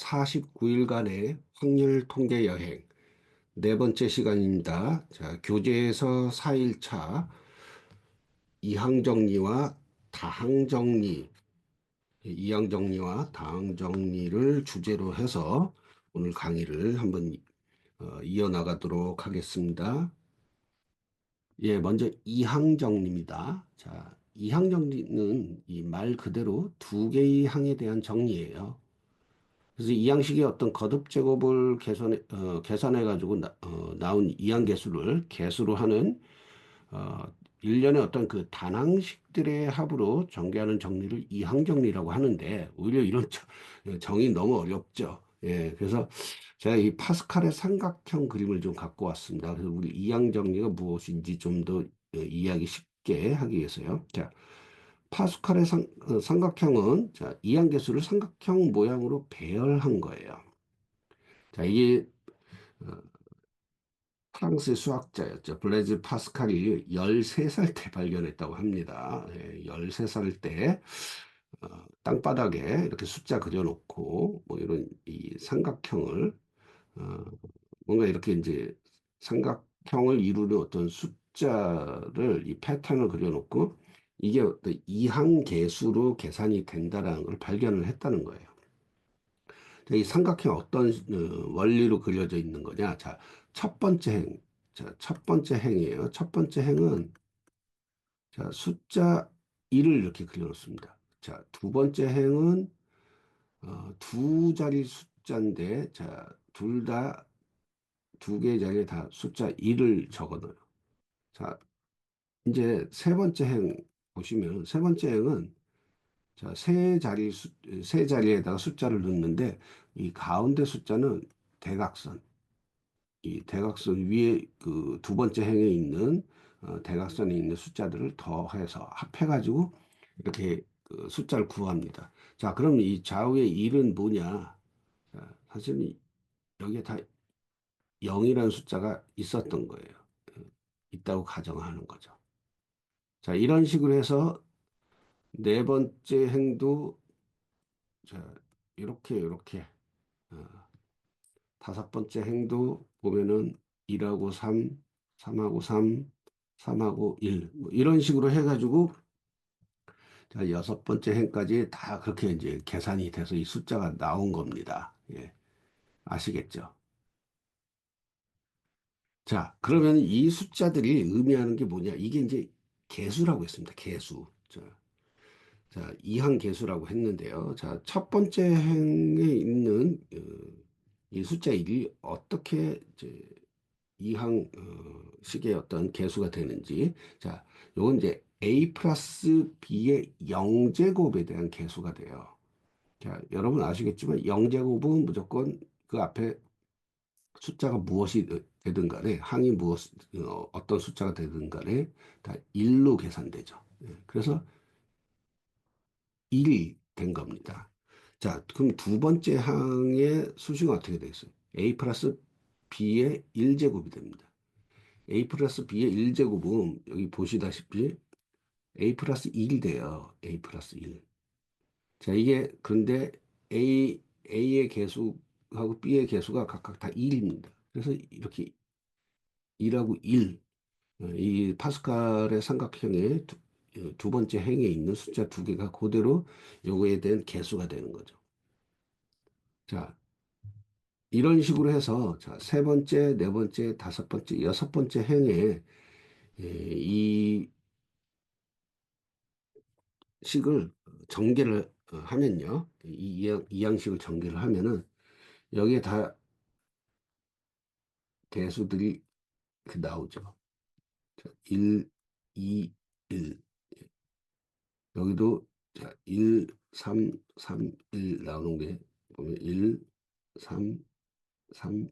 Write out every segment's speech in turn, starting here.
49일간의 확률 통계 여행 네 번째 시간입니다. 자, 교재에서 4일차 이항정리와 다항정리, 이항정리와 다항정리를 주제로 해서 오늘 강의를 한번 이어나가도록 하겠습니다. 예, 먼저 이항정리입니다. 자, 이항정리는 이 말 그대로 두 개의 항에 대한 정리예요. 그래서 이항식의 어떤 거듭 제곱을 계산해 가지고 나온 이항 계수를 계수로 하는 어, 일련의 어떤 그 단항식들의 합으로 전개하는 정리를 이항 정리라고 하는데 오히려 이런 정의 너무 어렵죠. 예, 그래서 제가 이 파스칼의 삼각형 그림을 좀 갖고 왔습니다. 그래서 우리 이항 정리가 무엇인지 좀 더 이해하기 쉽게 하기 위해서요. 자, 파스칼의 삼각형은 자, 이항계수를 삼각형 모양으로 배열한 거예요. 자, 이게 어, 프랑스의 수학자였죠. 블레즈 파스칼이 13살 때 발견했다고 합니다. 예, 13살 때 땅바닥에 이렇게 숫자 그려놓고 뭐 이런 이 삼각형을 어, 뭔가 이렇게 이제 삼각형을 이루는 어떤 숫자를 이 패턴을 그려놓고 이게 어떤 이항계수로 계산이 된다라는 걸 발견을 했다는 거예요. 이 삼각형 어떤 원리로 그려져 있는 거냐? 자, 첫 번째 행. 자, 첫 번째 행이에요. 첫 번째 행은 자, 숫자 1을 이렇게 그려놓습니다. 자, 두 번째 행은 두 자리 숫자인데 자, 둘 다 두 개의 자리에 다 숫자 1을 적어놔요. 자, 이제 세 번째 행 보시면 세 번째 행은 자, 세 자리에다가 숫자를 넣는데 이 가운데 숫자는 대각선 이 대각선 위에 그 두 번째 행에 있는 대각선에 있는 숫자들을 더해서 합해가지고 이렇게 그 숫자를 구합니다. 자, 그럼 이 좌우의 1은 뭐냐? 자, 사실은 여기에 다 0이라는 숫자가 있었던 거예요. 있다고 가정하는 거죠. 자, 이런 식으로 해서 네 번째 행도 자, 이렇게 어, 다섯 번째 행도 보면은 1하고 3, 3하고 3, 3하고 1, 뭐 이런 식으로 해가지고 자, 여섯 번째 행까지 다 그렇게 이제 계산이 돼서 이 숫자가 나온 겁니다. 예, 아시겠죠? 자, 그러면 이 숫자들이 의미하는 게 뭐냐? 이게 이제 개수라고 했습니다. 개수. 자, 이항 개수라고 했는데요. 자, 첫 번째 행에 있는 이 숫자 1이 어떻게 이제 이항 식의 어떤 개수가 되는지 자, 요건 이제 a 플러스 b의 영제곱에 대한 개수가 돼요. 자, 여러분 아시겠지만 영제곱은 무조건 그 앞에 숫자가 무엇이 되든 간에 항이 어떤 숫자가 되든 간에 다 1로 계산되죠. 예, 그래서 1이 된 겁니다. 자, 그럼 두 번째 항의 수식은 어떻게 되겠어요? a 플러스 b의 1제곱이 됩니다. a 플러스 b의 1제곱은 여기 보시다시피 a 플러스 1이 돼요. a 플러스 1. 자, 이게 그런데 a의 개수하고 b의 개수가 각각 다 1입니다. 그래서 이렇게 1하고 1, 이 파스칼의 삼각형의 두 번째 행에 있는 숫자 두 개가 그대로 요거에 대한 개수가 되는 거죠. 자, 이런 식으로 해서 자, 세 번째, 네 번째, 다섯 번째, 여섯 번째 행에 이 식을 전개를 하면요. 이 양식을 전개를 하면은 여기에 다 개수들이 그 나오죠. 자, 1, 2, 1. 여기도 자, 1, 3, 3, 1 나오는 게 보면 1, 3, 3,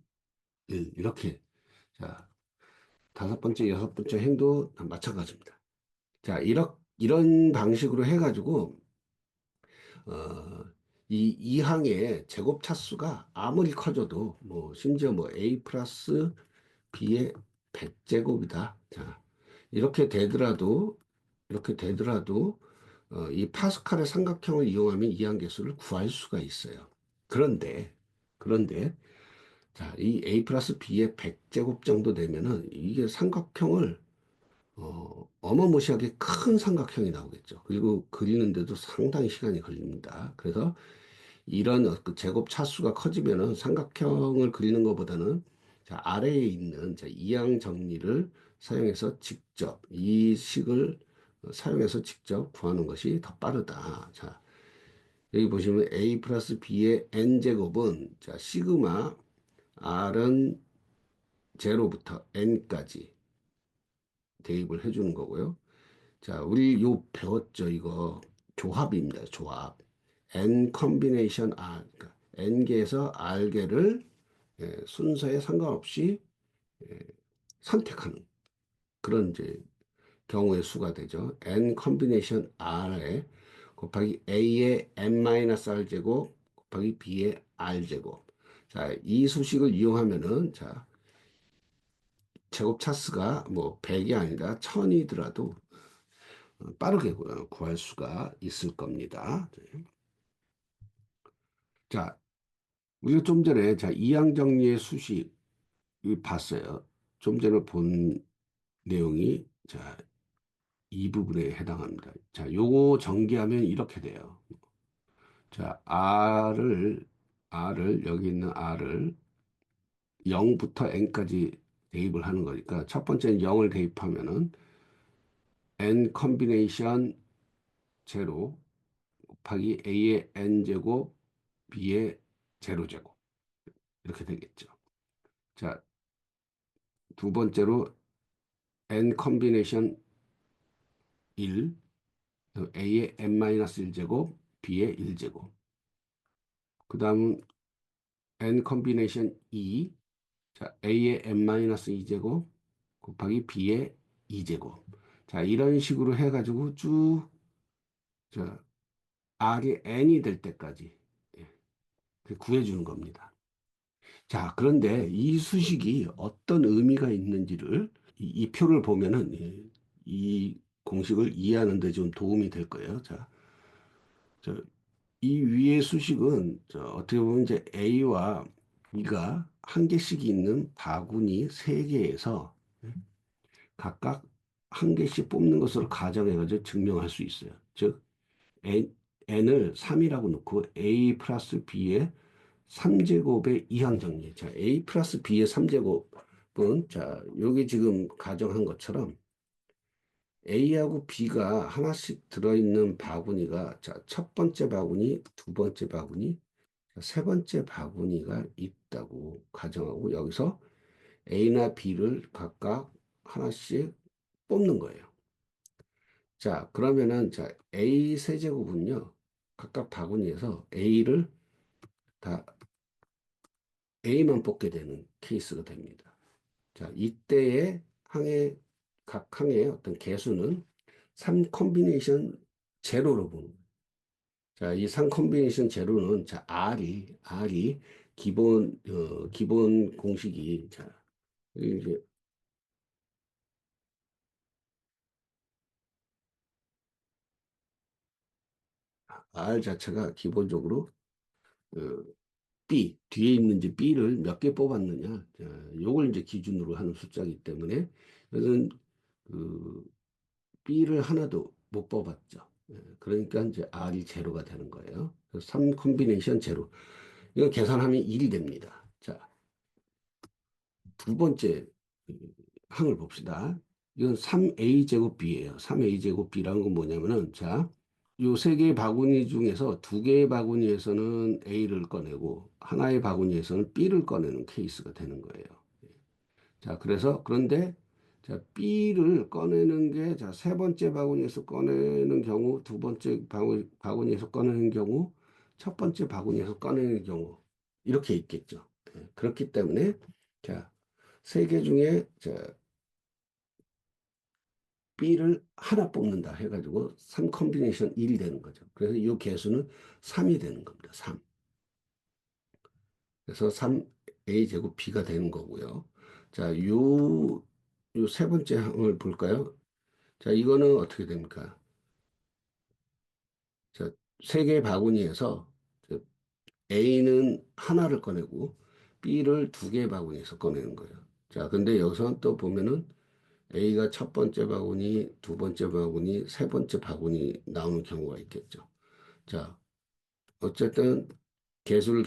1 이렇게 자, 다섯 번째, 여섯 번째 행도 마찬가지입니다. 자, 이런 방식으로 해가지고 어, 이 항의 제곱 차수가 아무리 커져도 뭐 심지어 뭐 a 플러스 b의 100제곱이다. 자, 이렇게 되더라도 이 파스칼의 삼각형을 이용하면 이항계수를 구할 수가 있어요. 그런데 그런데 자, 이 A 플러스 B의 100제곱 정도 되면은 이게 삼각형을 어마무시하게 큰 삼각형이 나오겠죠. 그리고 그리는데도 상당히 시간이 걸립니다. 그래서 이런 그 제곱 차수가 커지면은 삼각형을 그리는 것보다는 자, 아래에 있는 자, 이항 정리를 사용해서 직접 이 식을 사용해서 직접 구하는 것이 더 빠르다. 자, 여기 보시면 A 플러스 B의 N제곱은 자, 시그마 R은 제로부터 N까지 대입을 해주는 거고요. 자, 우리 요 배웠죠? 이거 조합입니다. 조합. N 컨비네이션 R. 그러니까 N개에서 R개를 순서에 상관없이 선택하는 그런 이제 경우의 수가 되죠. N 컨비네이션 R에 곱하기 A의 N-R 제곱 곱하기 B의 R 제곱. 자, 이 수식을 이용하면은 자, 제곱 차수가 뭐 100이 아니라 1000이더라도 빠르게 구할 수가 있을 겁니다. 자, 우리가 좀 전에 자, 이항정리의 수식을 봤어요. 좀 전에 본 내용이 자, 이 부분에 해당합니다. 자, 요거 전개하면 이렇게 돼요. 자, R을 여기 있는 R을 0부터 N까지 대입을 하는 거니까 첫 번째는 0을 대입하면은 N 컨비네이션 제로 곱하기 A의 N제곱 B의 제로제곱 이렇게 되겠죠. 자, 두 번째로 N 컨비네이션 1, A의 N-1제곱, B의 1제곱. 그 다음은 N 컨비네이션 2, 자, A의 N-2제곱 곱하기 B의 2제곱. 자, 이런 식으로 해가지고 쭉, 자, R이 N이 될 때까지 예, 구해주는 겁니다. 자, 그런데 이 수식이 어떤 의미가 있는지를 이 표를 보면은 이 공식을 이해하는 데 좀 도움이 될 거예요. 자, 저, 이 위의 수식은 어떻게 보면 이제 A와 B가 한 개씩 있는 바구니 세 개에서 각각 한 개씩 뽑는 것으로 가정해가지고 증명할 수 있어요. 즉, N을 3이라고 놓고 A 플러스 B의 3제곱의 이항 정리. 자, A 플러스 B의 3제곱은, 자, 여기 지금 가정한 것처럼 A하고 B가 하나씩 들어있는 바구니가, 자, 첫 번째 바구니, 두 번째 바구니, 세 번째 바구니가 있다고 가정하고 여기서 A나 B를 각각 하나씩 뽑는 거예요. 자, 그러면은, 자, A 세제곱은요, 각각 바구니에서 A를 다 A만 뽑게 되는 케이스가 됩니다. 자, 이때의 각 항의 어떤 개수는 3 컨비네이션 제로로 보는 거예요. 자, 이 3 컨비네이션 제로는, 자, R이 기본 공식이, 자, 이게 R 자체가 기본적으로, 어, 뒤에 있는지 B를 몇 개 뽑았느냐, 자, 요걸 이제 기준으로 하는 숫자이기 때문에, 이것은 그, B를 하나도 못 뽑았죠. 그러니까 이제 R이 제로가 되는 거예요. 3 컨비네이션 제로. 이거 계산하면 1이 됩니다. 자, 두 번째 항을 봅시다. 이건 3A 제곱 B예요. 3A 제곱 B라는 건 뭐냐면은, 자, 요 세 개의 바구니 중에서 두 개의 바구니에서는 A를 꺼내고 하나의 바구니에서는 B를 꺼내는 케이스가 되는 거예요. 자, 그런데 자, B를 꺼내는 게 자, 세 번째 바구니에서 꺼내는 경우, 두 번째 바구니에서 꺼내는 경우, 첫 번째 바구니에서 꺼내는 경우 이렇게 있겠죠. 그렇기 때문에 자, 세 개 중에 자, B를 하나 뽑는다 해가지고 3 컨비네이션 1이 되는 거죠. 그래서 이 개수는 3이 되는 겁니다. 3. 그래서 3A 제곱 B가 되는 거고요. 자, 요 세 번째 항을 볼까요? 자, 이거는 어떻게 됩니까? 자, 세 개의 바구니에서 A는 하나를 꺼내고 B를 두 개의 바구니에서 꺼내는 거예요. 자, 근데 여기서 또 보면은 A가 첫 번째 바구니, 두 번째 바구니, 세 번째 바구니 나오는 경우가 있겠죠. 자, 어쨌든 개수를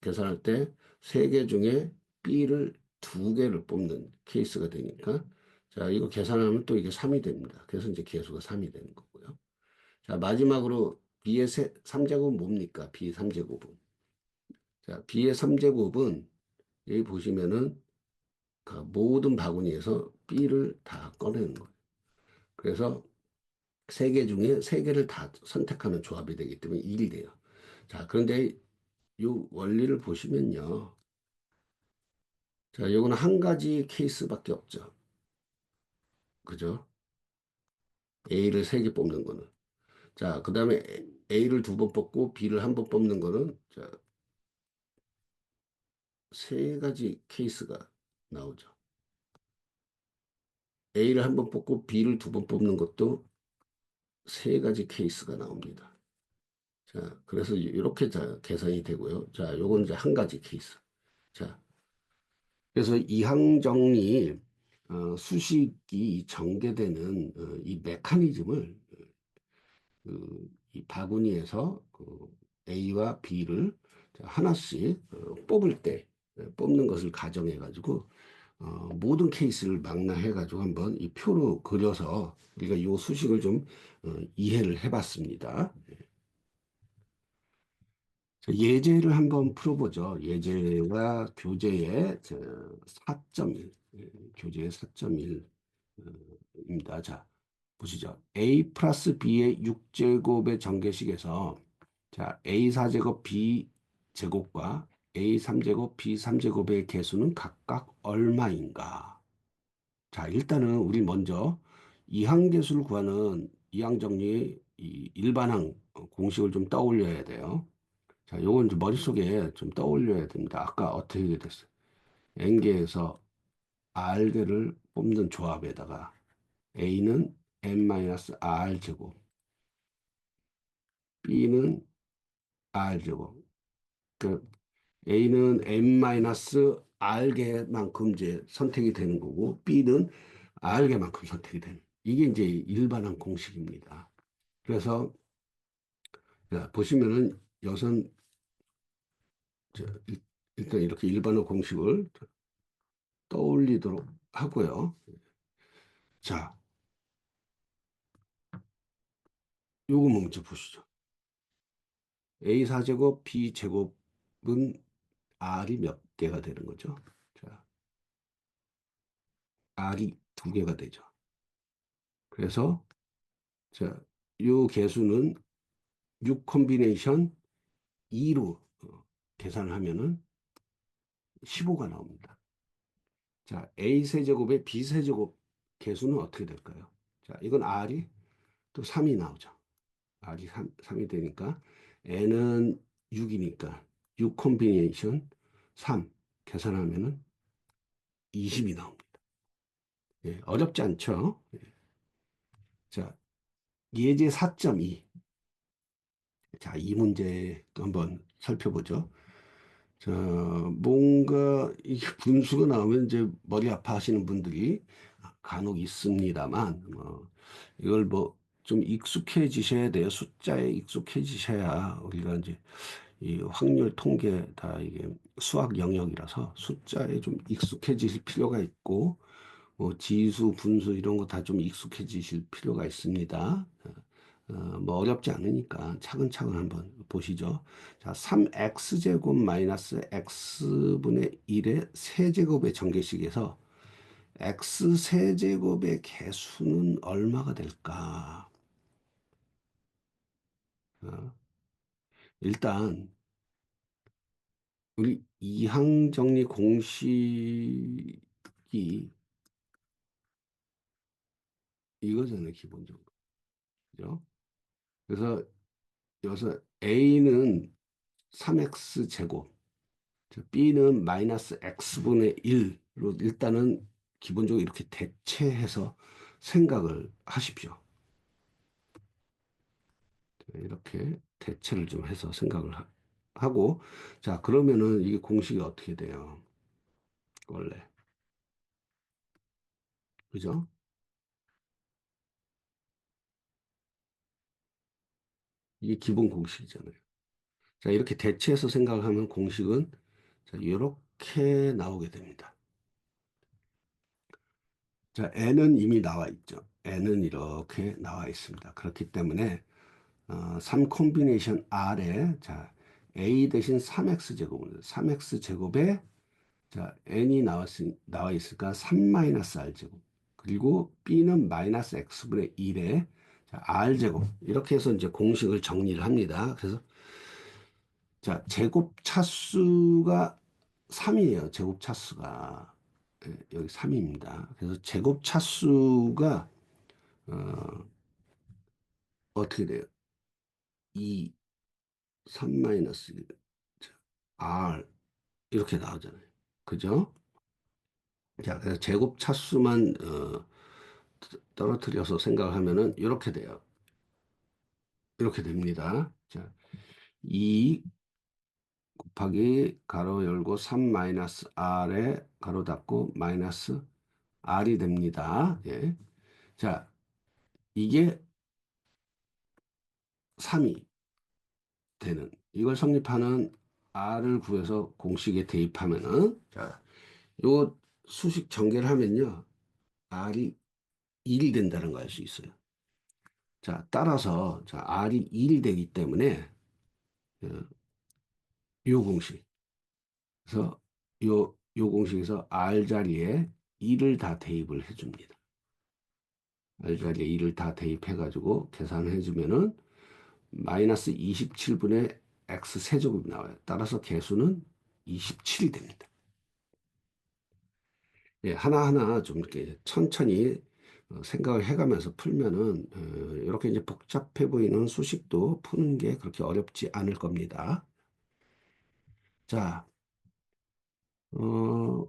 계산할 때 세 개 중에 B를 두 개를 뽑는 케이스가 되니까 자, 이거 계산하면 또 이게 3이 됩니다. 그래서 이제 개수가 3이 되는 거고요. 자, 마지막으로 B의 3제곱은 뭡니까? B 3제곱은. 자, B의 3제곱은 여기 보시면은 그 모든 바구니에서 B를 다 꺼내는 거예요. 그래서 세 개 중에 세 개를 다 선택하는 조합이 되기 때문에 1이 돼요. 자, 그런데 이 원리를 보시면요. 자, 요거는 한 가지 케이스밖에 없죠. 그죠? A를 세 개 뽑는 거는. 자, 그 다음에 A를 두 번 뽑고 B를 한 번 뽑는 거는 자, 세 가지 케이스가 나오죠. A를 한 번 뽑고 B를 두 번 뽑는 것도 세 가지 케이스가 나옵니다. 자, 그래서 이렇게 계산이 되고요. 자, 요건 이제 한 가지 케이스. 자, 그래서 이항정리 수식이 전개되는 이 메커니즘을 이 바구니에서 A와 B를 하나씩 뽑을 때 뽑는 것을 가정해 가지고 모든 케이스를 망라해 가지고 한번 이 표로 그려서 우리가 이 수식을 좀 이해를 해봤습니다. 자, 예제를 한번 풀어보죠. 예제가 교재의 4.1, 교재의 4.1입니다. 자, 보시죠. A 플러스 B의 6제곱의 전개식에서 자, A 4제곱 B 제곱과 A 3제곱 B 3제곱의 개수는 각각 얼마인가? 자, 일단은 우리 먼저 이항계수를 구하는 이항정리의 이 일반항 공식을 좀 떠올려야 돼요. 자, 요건 좀 머릿속에 좀 떠올려야 됩니다. 아까 어떻게 됐어요? N개에서 R개를 뽑는 조합에다가 A는 n-r 제곱, B는 r 제곱. 그 A는 n-r 개만큼 이제 선택이 되는 거고, B는 r 개만큼 선택이 되는. 이게 이제 일반한 공식입니다. 그래서 자, 보시면은 여선 일단 이렇게 일반한 공식을 떠올리도록 하고요. 자, 요거 먼저 보시죠. A 4제곱 B 제곱은 R이 몇 개가 되는 거죠? 자, R이 두 개가 되죠. 그래서 자, 요 개수는 6 콤비네이션 2로 계산을 하면은 15가 나옵니다. 자, A 세제곱의 B 세제곱 개수는 어떻게 될까요? 자, 이건 R이 또 3이 나오죠. R이 3이 되니까 N은 6이니까 6 콤비네이션 3 계산하면은 20이 나옵니다. 예, 어렵지 않죠? 예. 자, 예제 4.2. 자, 이 문제 한번 살펴보죠. 자, 뭔가 이 분수가 나오면 이제 머리 아파하시는 분들이 간혹 있습니다만, 이걸 뭐 좀 익숙해지셔야 돼요. 숫자에 익숙해지셔야 우리가 이제 이 확률 통계 다 이게 수학 영역이라서 숫자에 좀 익숙해지실 필요가 있고, 뭐 지수, 분수 이런 거 다 좀 익숙해지실 필요가 있습니다. 뭐 어렵지 않으니까 차근차근 한번 보시죠. 자, 3x제곱 마이너스 x분의 1의 세제곱의 전개식에서 x 세제곱의 개수는 얼마가 될까? 어, 일단 우리 이항정리 공식이 이거잖아요, 기본적으로. 그죠? 그래서 여기서 a는 3x 제곱, b는 마이너스 x분의 1로 일단은 기본적으로 이렇게 대체해서 생각을 하십시오. 이렇게 대체를 좀 해서 생각을 하고, 자, 그러면은 이게 공식이 어떻게 돼요? 원래. 그죠? 이게 기본 공식이잖아요. 자, 이렇게 대체해서 생각하면 공식은 자, 이렇게 나오게 됩니다. 자, n은 이미 나와 있죠. n은 이렇게 나와 있습니다. 그렇기 때문에 3 콤비네이션 R에 자, A 대신 3x 제곱은 3x 제곱에 자, n이 나와 있으니까 3 마이너스 r 제곱. 그리고 b는 마이너스 x분의 1에 자, r 제곱. 이렇게 해서 이제 공식을 정리를 합니다. 그래서 자, 제곱 차수가 3이에요. 제곱 차수가. 예, 여기 3입니다. 그래서 제곱 차수가 어떻게 돼요? 2, 3 마이너스 r 이렇게 나오잖아요. 그죠? 자, 그래서 제곱 차수만 떨어뜨려서 생각하면은 이렇게 돼요. 이렇게 됩니다. 자, 2 곱하기 가로 열고 3 마이너스 r에 가로 닫고 마이너스 r이 됩니다. 예. 자, 이게 3이 되는 이걸 성립하는 r을 구해서 공식에 대입하면은 자, 요 수식 전개를 하면요. r이 1이 된다는 걸 알 수 있어요. 자, 따라서 자, r이 1이 되기 때문에 어, 요 공식. 그래서 요 공식에서 r 자리에 2를 다 대입을 해줍니다. r 자리에 2를 다 대입해가지고 계산해 주면은 마이너스 27분의 x 세제곱이 나와요. 따라서 개수는 27이 됩니다. 예, 하나하나 좀 이렇게 천천히 생각을 해가면서 풀면은 이렇게 이제 복잡해 보이는 수식도 푸는 게 그렇게 어렵지 않을 겁니다. 자, 어,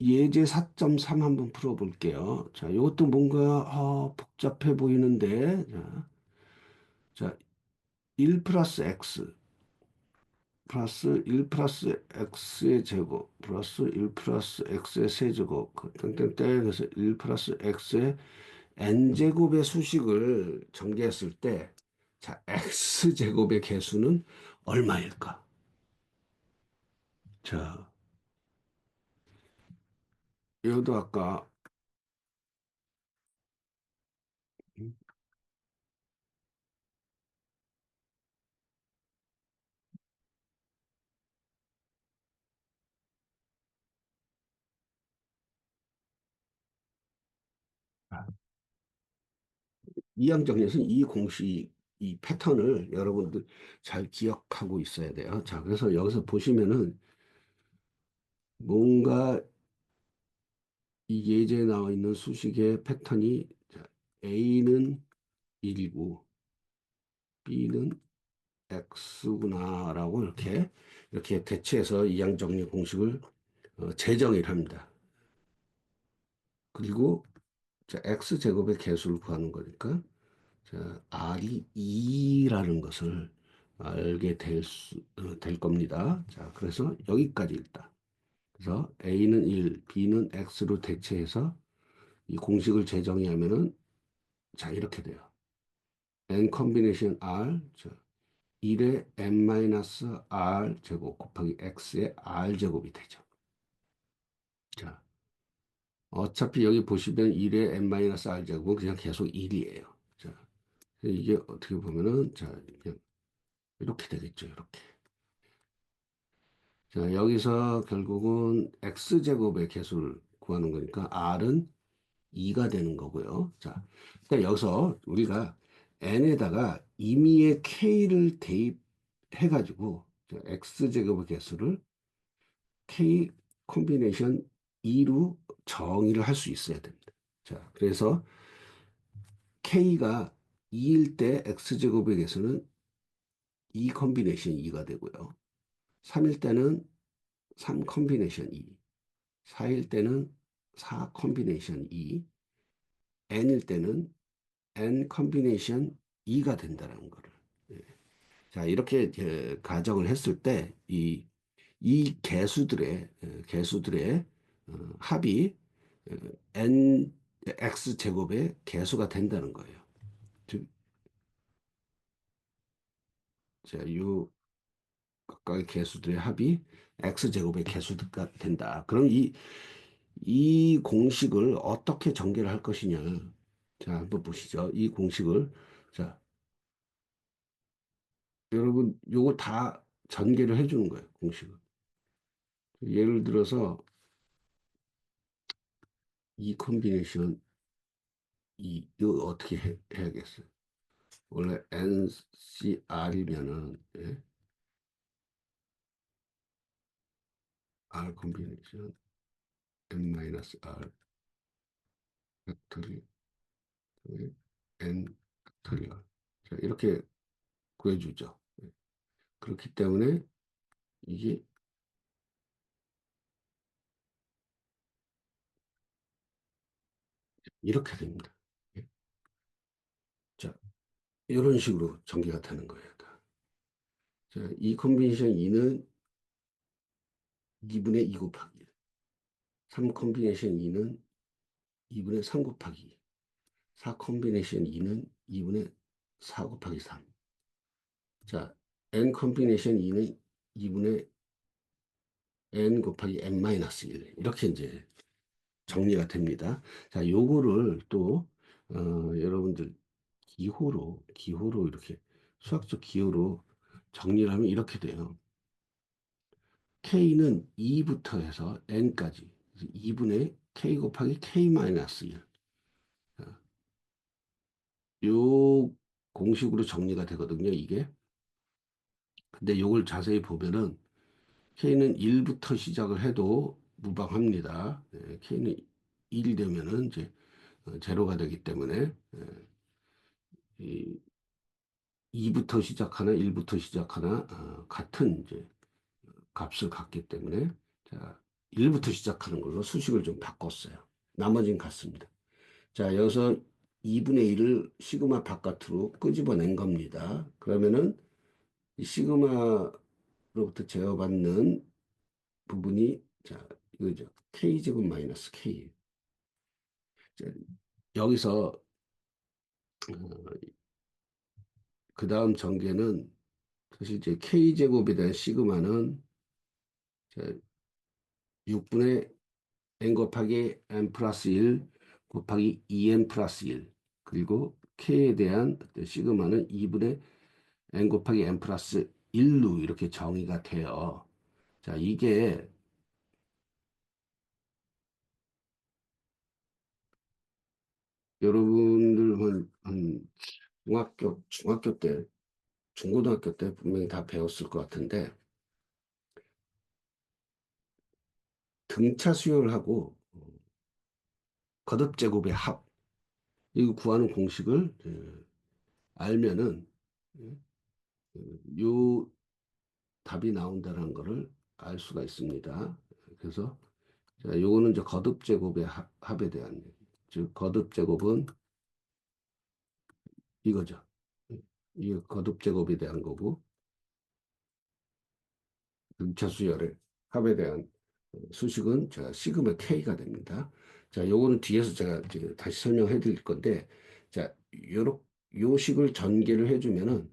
예제 4.3 한번 풀어볼게요. 자, 이것도 뭔가 복잡해 보이는데 자, 1 플러스 x 플러스 1 플러스 x의 제곱 플러스 1 플러스 x의 세제곱 땡땡땡 해서 1 플러스 x의 n제곱의 수식을 전개했을 때 자, x제곱의 개수는 얼마일까? 자, 이것도 아까 음, 이항정리에서 이 공식, 이 패턴을 여러분들 잘 기억하고 있어야 돼요. 자, 그래서 여기서 보시면은 뭔가 이 예제에 나와 있는 수식의 패턴이 자, A는 1이고 B는 X구나라고 이렇게 대체해서 이항정리 공식을 재정의를 합니다. 그리고 자, X제곱의 개수를 구하는 거니까 자, R이 2라는 것을 알게 될 겁니다. 자, 그래서 여기까지 일단. 그래서 A는 1, B는 X로 대체해서 이 공식을 재정의하면은 자, 이렇게 돼요. N 컨비네이션 R, 자, 1의 N-R 제곱 곱하기 X의 R 제곱이 되죠. 자, 어차피 여기 보시면 1의 N-R 제곱은 그냥 계속 1이에요. 자, 이게 어떻게 보면은 자, 그냥 이렇게 되겠죠. 이렇게. 자, 여기서 결국은 x제곱의 개수를 구하는 거니까 r은 2가 되는 거고요. 자, 그러니까 여기서 우리가 n에다가 임의의 k를 대입해가지고 x제곱의 개수를 k 콤비네이션 2로 정의를 할 수 있어야 됩니다. 자, 그래서 k가 2일 때 x제곱의 개수는 2 콤비네이션 2가 되고요. 3일 때는 3 콤비네이션 2, 4일 때는 4 콤비네이션 2, n일 때는 n 콤비네이션 2가 된다는 거를. 예. 자, 이렇게 가정을 했을 때, 이 개수들의 합이 n x 제곱의 개수가 된다는 거예요. 즉, 자, 요 각각의 개수들의 합이 x 제곱의 개수가 된다. 그럼 이 공식을 어떻게 전개를 할 것이냐? 자, 한번 보시죠. 이 공식을 자, 여러분 요거 다 전개를 해주는 거예요. 공식을. 예를 들어서 이 컨비네이션 이거 어떻게 해야겠어요? 원래 NCR이면은 R 컨비네이션 N-R 팩토리 N 팩토리얼 자, 이렇게 구해주죠. 예. 그렇기 때문에 이게 이렇게 됩니다. 예. 자, 이런 식으로 전개가 되는 거예요. 다. 자, 이 컨비네이션 2는 2분의 2 곱하기 1. 3 컨비네이션 2는 2분의 3 곱하기 2. 4 컨비네이션 2는 2분의 4 곱하기 3. 자, n 컨비네이션 2는 2분의 n 곱하기 n 마이너스 1. 이렇게 이제 정리가 됩니다. 자, 요거를 또 여러분들 기호로 이렇게 수학적 기호로 정리를 하면 이렇게 돼요. K는 2부터 해서 N까지 2분의 K 곱하기 K 마이너스 1. 요 공식으로 정리가 되거든요, 이게. 근데 요걸 자세히 보면은 K는 1부터 시작을 해도 무방합니다. K는 1이 되면은 이제 제로가 되기 때문에 이 2부터 시작하나 1부터 시작하나 같은 이제 값을 갖기 때문에 자 1부터 시작하는 걸로 수식을 좀 바꿨어요. 나머지는 같습니다. 자 여기서 2분의 1을 시그마 바깥으로 끄집어낸 겁니다. 그러면은 이 시그마로부터 제어받는 부분이 자 이거죠. K제곱 마이너스 K. 자, 여기서 그 다음 전개는 사실 이제 K제곱에 대한 시그마는 자, 6분의 n 곱하기 n 플러스 1 곱하기 2n 플러스 1 그리고 k에 대한 시그마는 2분의 n 곱하기 n 플러스 1로 이렇게 정의가 돼요. 자, 이게 여러분들 한 중학교 때, 중고등학교 때 분명히 다 배웠을 것 같은데 등차 수열하고 거듭제곱의 합 이거 구하는 공식을 알면은 요 답이 나온다는 것을 알 수가 있습니다. 그래서 자, 요거는 이제 거듭 제곱의 합에 대한 얘기. 즉 거듭 제곱은 이거죠. 이 거듭 제곱에 대한 거고 등차 수열의 합에 대한 수식은 자 시그마 K가 됩니다. 자, 요거는 뒤에서 제가 이제 다시 설명해 드릴 건데 자, 요 식을 전개를 해주면은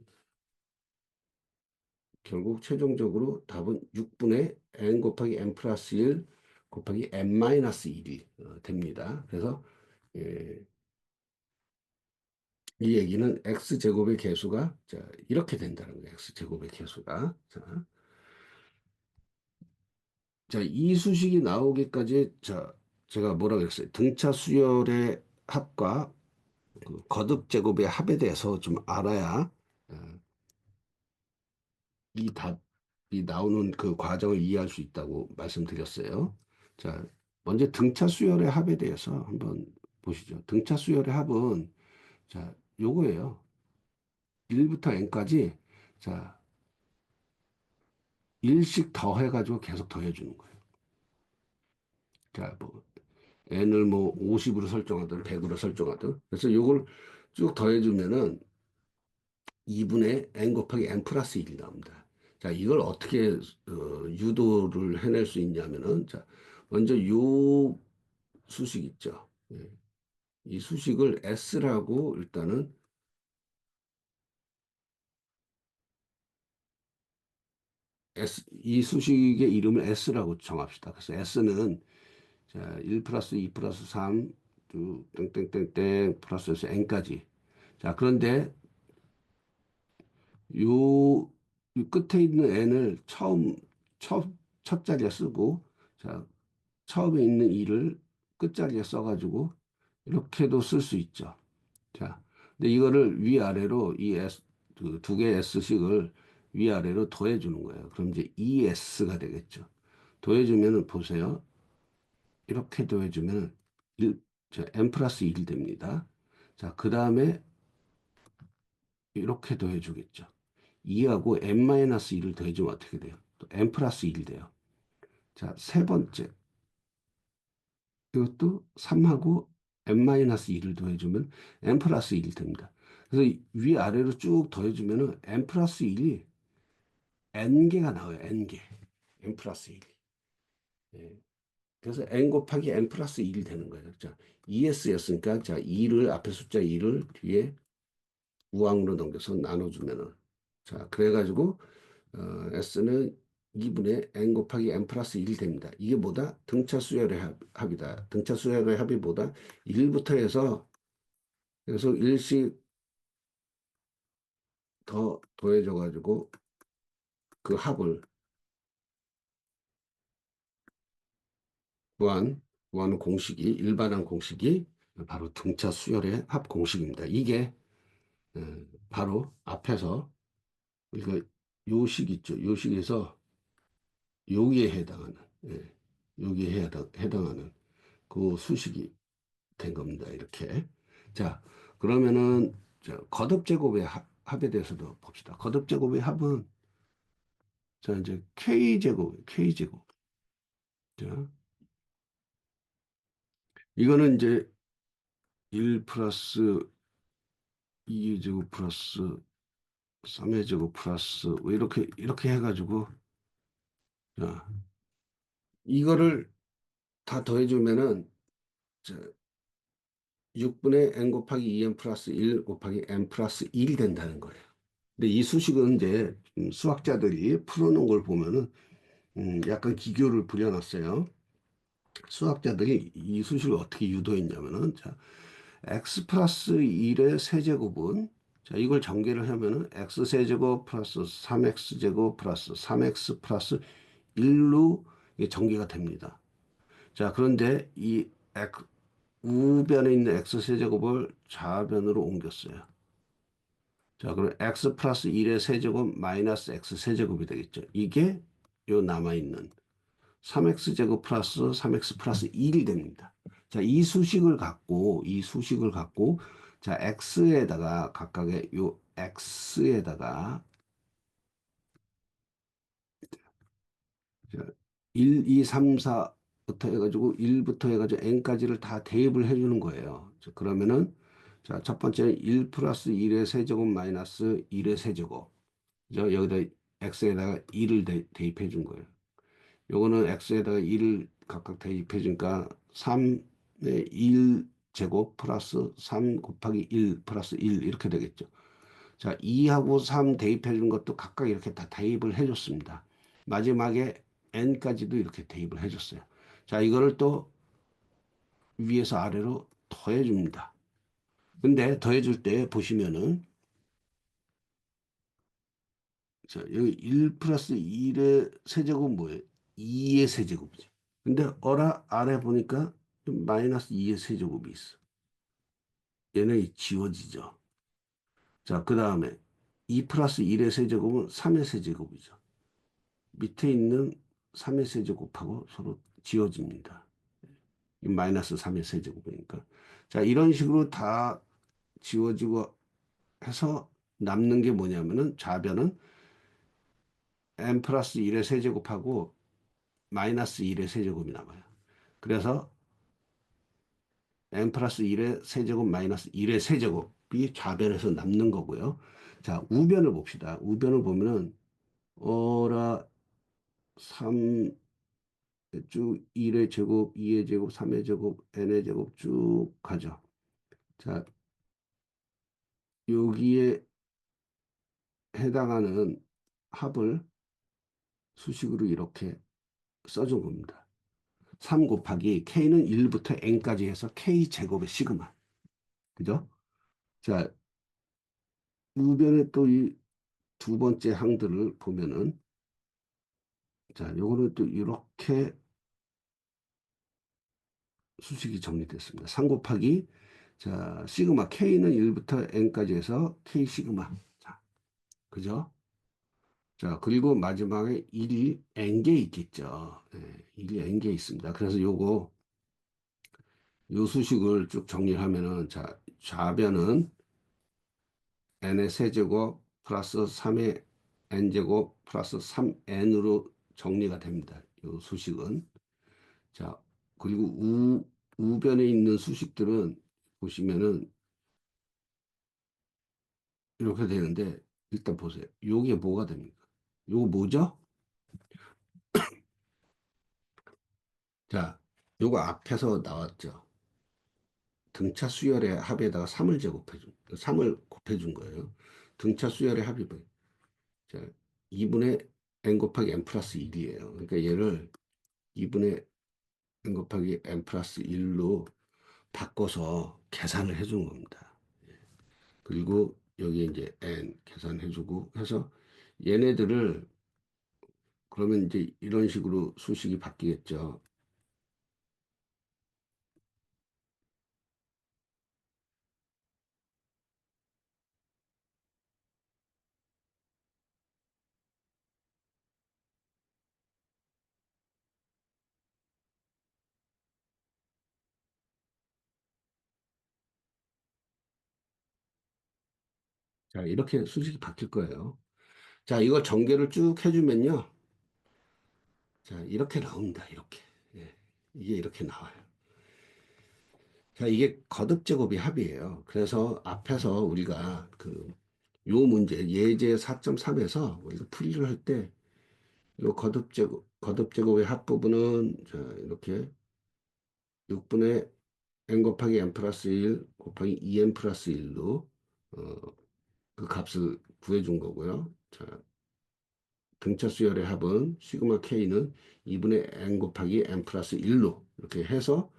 결국 최종적으로 답은 6분의 n 곱하기 n 플러스 1 곱하기 n 마이너스 1이 됩니다. 그래서 예, 이 얘기는 x제곱의 개수가 자, 이렇게 된다는 거예요. x제곱의 개수가. 자, 자, 이 수식이 나오기까지 자, 제가 뭐라 그랬어요? 등차 수열의 합과 그 거듭 제곱의 합에 대해서 좀 알아야 이 답이 나오는 그 과정을 이해할 수 있다고 말씀드렸어요. 자, 먼저 등차 수열의 합에 대해서 한번 보시죠. 등차 수열의 합은 자, 요거예요. 1부터 n까지 자, 1씩 더해가지고 계속 더해주는 거예요. 자, 뭐 n을 뭐 50으로 설정하든 100으로 설정하든 그래서 요걸 쭉 더해주면은 2분의 n 곱하기 n 플러스 1이 나옵니다. 자, 이걸 어떻게 유도를 해낼 수 있냐면은, 자, 먼저 요 수식 있죠. 예. 이 수식을 S라고 일단은 이 수식의 이름을 S라고 정합시다. 그래서 S는 자, 1 플러스 2 플러스 3, 또 땡땡땡땡 플러스에서 n까지. 자, 그런데 요, 요 끝에 있는 n을 첫 자리에 쓰고, 자, 처음에 있는 2를 끝자리에 써가지고, 이렇게도 쓸 수 있죠. 자, 근데 이거를 위아래로 이 S, 두 개의 S식을 위아래로 더해주는 거예요. 그럼 이제 ES가 되겠죠. 더해주면은 보세요. 이렇게 더해주면 1, n 플러스 1이 됩니다. 자, 그 다음에 이렇게 더해주겠죠. 2하고 n 마이너스 1을 더해주면 어떻게 돼요? 또 n 플러스 1이 돼요. 자, 세 번째. 이것도 3하고 n 마이너스 1을 더해주면 n 플러스 1이 됩니다. 그래서 위아래로 쭉 더해주면은 n 플러스 1이 n개가 나와요. n개. n 플러스 1이. 예. 그래서 n 곱하기 n 플러스 1이 되는 거예요. 자, ES였으니까 자, 2를 앞에 숫자 2를 뒤에 우항으로 넘겨서 나눠주면은 자, 그래가지고 S는 2분의 n 곱하기 n 플러스 1이 됩니다. 이게 뭐다? 등차 수열의 합이다. 등차 수열의 합이 뭐다? 1부터 해서 계속 1씩 더 더해져가지고 그 합을 구한, 구하는 공식이, 일반항 공식이 바로 등차 수열의 합 공식입니다. 이게 바로 앞에서 우리가 요식 있죠. 요식에서 여기에 해당하는, 예, 여기에 해당하는 그 수식이 된 겁니다. 이렇게. 자, 그러면은 거듭제곱의 합에 대해서도 봅시다. 거듭제곱의 합은 자, 이제 K제곱. 자, 이거는 이제 1 플러스 2의 제곱 플러스 3의 제곱 플러스 뭐 이렇게 해가지고 자, 이거를 다 더해주면은 자, 6분의 n 곱하기 2n 플러스 1 곱하기 n 플러스 1이 된다는 거예요. 근데 이 수식은 이제 수학자들이 풀어놓은 걸 보면은 약간 기교를 부려놨어요. 수학자들이 이 수식을 어떻게 유도했냐면은 자, x 플러스 1의 세제곱은 자, 이걸 전개를 하면은 x 세제곱 플러스 3x 제곱 플러스 3x 플러스 1로 전개가 됩니다. 자, 그런데 이 우변에 있는 x 세제곱을 좌변으로 옮겼어요. 자, 그럼 x 플러스 1의 세제곱 마이너스 x 세제곱이 되겠죠. 이게 요 남아있는 3x제곱 플러스 3x 플러스 1이 됩니다. 자, 이 수식을 갖고, 자, x에다가, 각각의 요 x에다가, 자, 1, 2, 3, 4부터 해가지고, 1부터 해가지고 n까지를 다 대입을 해주는 거예요. 자, 그러면은, 자, 첫 번째는 1 플러스 1의 세제곱 마이너스 1의 세제곱. 여기다 x에다가 1을 대입해 준 거예요. 요거는 x에다가 1을 각각 대입해 주니까 3의 1제곱 플러스 3 곱하기 1 플러스 1 이렇게 되겠죠. 자, 2하고 3 대입해 준 것도 각각 이렇게 다 대입을 해 줬습니다. 마지막에 n까지도 이렇게 대입을 해 줬어요. 자, 이거를 또 위에서 아래로 더해 줍니다. 근데 더해 줄 때 보시면은 자, 여기 1 플러스 1의 세제곱은 뭐예요? 2의 세제곱이죠. 근데 아래 보니까 마이너스 2의 세제곱이 있어. 얘는 지워지죠. 자, 그 다음에 2 플러스 1의 세제곱은 3의 세제곱이죠. 밑에 있는 3의 세제곱하고 서로 지워집니다. 이 마이너스 3의 세제곱이니까. 자, 이런 식으로 다 지워지고 해서 남는 게 뭐냐면은 좌변은 n 플러스 1의 세제곱하고 마이너스 1의 세제곱이 남아요. 그래서 n 플러스 1의 세제곱 마이너스 1의 세제곱이 좌변에서 남는 거고요. 자, 우변을 봅시다. 우변을 보면은 어라 3 쭉 1의 제곱, 2의 제곱, 3의 제곱, n의 제곱 쭉 가죠. 자, 여기에 해당하는 합을 수식으로 이렇게 써준 겁니다. 3 곱하기 k는 1부터 n까지 해서 k 제곱의 시그마. 그죠? 자, 우변에 또 이 두 번째 항들을 보면은 자, 요거는 또 이렇게 수식이 정리됐습니다. 3 곱하기 자, 시그마 k는 1부터 n까지 해서 k 시그마. 자, 그죠? 자, 그리고 마지막에 1이 n개 있겠죠. 네, 1이 n개 있습니다. 그래서 요 수식을 쭉 정리하면은 자, 좌변은 n의 세제곱 플러스 3의 n제곱 플러스 3n으로 정리가 됩니다. 요 수식은. 자, 그리고 우변에 있는 수식들은 보시면은 이렇게 되는데 일단 보세요. 요게 뭐가 됩니까? 요거 뭐죠? 자, 요거 앞에서 나왔죠. 등차 수열의 합에다가 3을 곱해준 거예요. 등차 수열의 합이 뭐예요? 자, 2분의 n 곱하기 n 플러스 1이에요. 그러니까 얘를 2분의 n 곱하기 n 플러스 1로 바꿔서 계산을 해준 겁니다. 그리고 여기 이제 n 계산해주고 해서 얘네들을 그러면 이제 이런 식으로 수식이 바뀌겠죠. 자, 이렇게 수식이 바뀔 거예요. 자, 이거 전개를 쭉 해주면요. 자, 이렇게 나옵니다. 이렇게. 예, 이게 이렇게 나와요. 자, 이게 거듭제곱이 합이에요. 그래서 앞에서 우리가 요 문제, 예제 4.3에서 우리가 풀이를 할 때, 요 거듭제곱의 합 부분은, 자, 이렇게 6분의 n 곱하기 n 플러스 1 곱하기 2n 플러스 1로, 그 값을 구해준 거고요. 자, 등차 수열의 합은 시그마 k는 2분의 n 곱하기 n 플러스 1로 이렇게 해서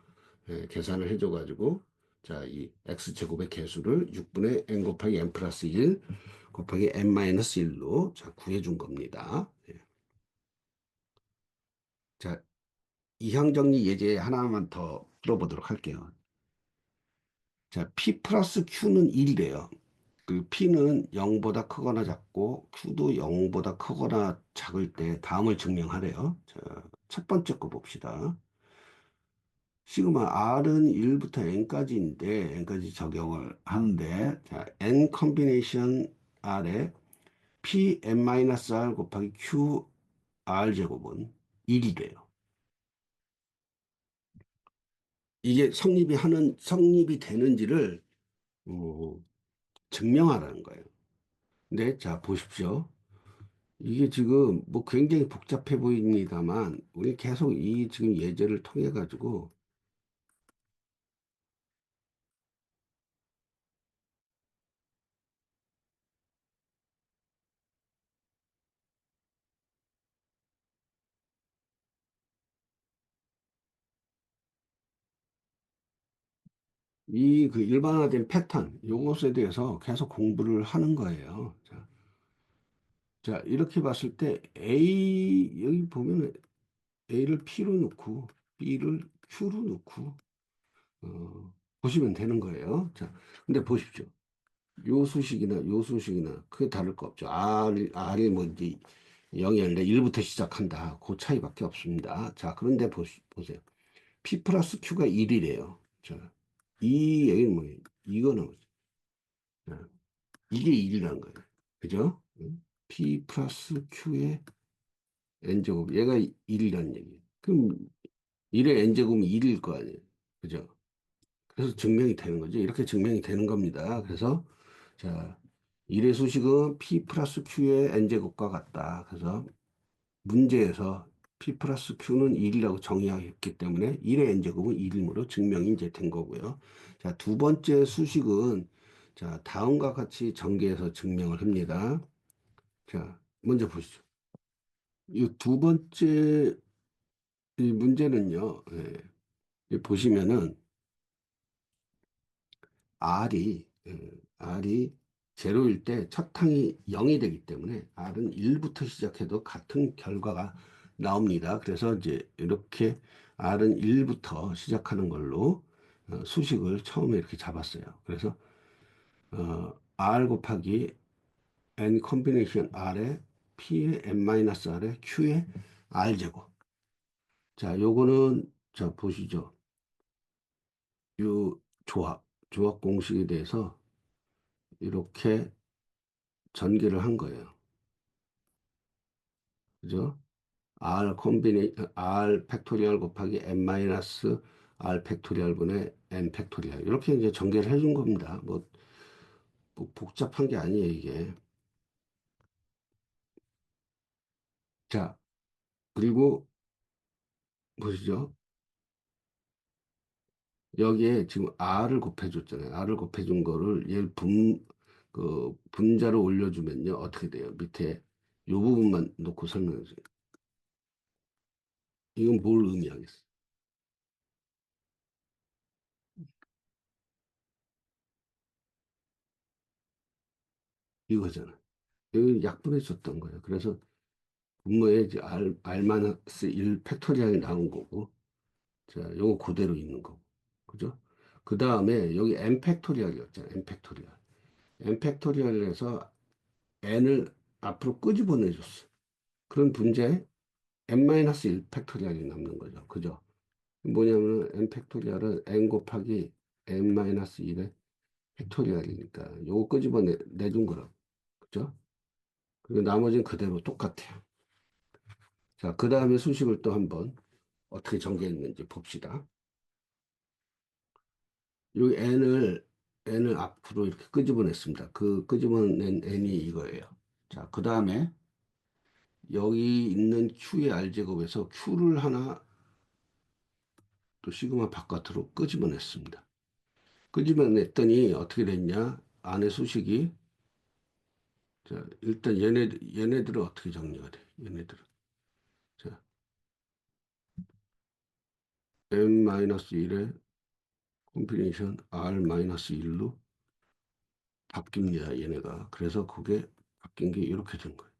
계산을 해줘가지고 자, 이 x제곱의 개수를 6분의 n 곱하기 n 플러스 1 곱하기 n 마이너스 1로 자, 구해준 겁니다. 예. 자, 이항정리 예제 하나만 더 풀어보도록 할게요. 자, p 플러스 q는 1이래요. 그 p는 0보다 크거나 작고 q도 0보다 크거나 작을 때 다음을 증명하래요. 자, 첫 번째 거 봅시다. 시그마 R은 1부터 N까지인데 N까지 적용을 하는데 자, N 컨비네이션 R에 P(n-R) 곱하기 QR 제곱은 1이래요. 이게 성립이 되는지를 어, 증명하라는 거예요. 근데 자 보십시오. 이게 지금 뭐 굉장히 복잡해 보입니다만 우리 계속 이 지금 예제를 통해 가지고 이 일반화된 패턴 요것에 대해서 계속 공부를 하는 거예요. 자, 자 이렇게 봤을 때 여기 보면 A를 P로 놓고 B를 Q로 놓고 보시면 되는 거예요. 자, 근데 보십시오. 요 수식이나 크게 다를 거 없죠. R이 뭐 이제 0이 아니라 1부터 시작한다. 그 차이밖에 없습니다. 자, 그런데 보세요. P 플러스 Q가 1이래요. 자, 이 얘기는 뭐예요? 이거는 뭐죠? 자, 이게 1이라는 거예요. 그죠? 응? P 플러스 Q의 N제곱. 얘가 1이라는 얘기예요. 그럼 1의 N제곱은 1일 거 아니에요. 그죠? 그래서 증명이 되는 거죠. 이렇게 증명이 되는 겁니다. 그래서, 자, 1의 수식은 P 플러스 Q의 n제곱과 같다. 그래서 문제에서 P 플러스 Q는 1이라고 정의했기 때문에 1의 n제곱은 1이므로 증명이 이제 된 거고요. 자, 두 번째 수식은 자, 다음과 같이 전개해서 증명을 합니다. 자, 먼저 보시죠. 이 두 번째 이 문제는요, 이 보시면은 R이 제로일 때 첫 항이 0이 되기 때문에 R은 1부터 시작해도 같은 결과가 나옵니다. 그래서 이제 이렇게 R은 1부터 시작하는 걸로 수식을 처음에 이렇게 잡았어요. 그래서 R 곱하기 N 콤비네이션 R에 P의 N-R에 Q의 R제곱. 자, 요거는 자 보시죠. 요 조합 공식에 대해서 이렇게 전개를 한 거예요. 그죠? R 팩토리얼 곱하기 n 마이너스 R 팩토리얼 분의 n 팩토리얼 이렇게 이제 전개를 해준 겁니다. 뭐 복잡한 게 아니에요, 이게. 자, 그리고 보시죠. 여기에 지금 R을 곱해줬잖아요. R을 곱해준 거를 그 분자로 올려주면요. 어떻게 돼요? 밑에 이 부분만 놓고 설명해 주세요. 이건 뭘 의미하겠어요? 이거잖아. 여기 약분해 줬던 거예요. 그래서 분모에 이제 R-1 팩토리얼이 나온 거고, 자, 요거 그대로 있는 거고. 그죠? 그 다음에 여기 n 팩토리얼이었잖아요. n 팩토리얼. n 팩토리얼에서 n을 앞으로 끄집어내줬어. 그런 분자에 n-1 팩토리얼이 남는 거죠. 그죠? 뭐냐면 n 팩토리얼은 n 곱하기 n-1의 팩토리얼이니까 요거 끄집어내준 거라고. 그죠? 그리고 나머지는 그대로 똑같아요. 자, 그 다음에 수식을 또 한번 어떻게 전개했는지 봅시다. 여기 n을 앞으로 이렇게 끄집어냈습니다. 그 끄집어낸 n이 이거예요. 자, 그 다음에 여기 있는 q의 r제곱에서 q를 하나 또 시그마 바깥으로 끄집어냈습니다. 끄집어냈더니 어떻게 됐냐? 안에 수식이 자, 일단 얘네들은 어떻게 정리가 돼? 얘네들은 자, n-1의 콤비네이션 r-1로 바뀝니다. 얘네가. 그래서 그게 바뀐 게 이렇게 된 거예요.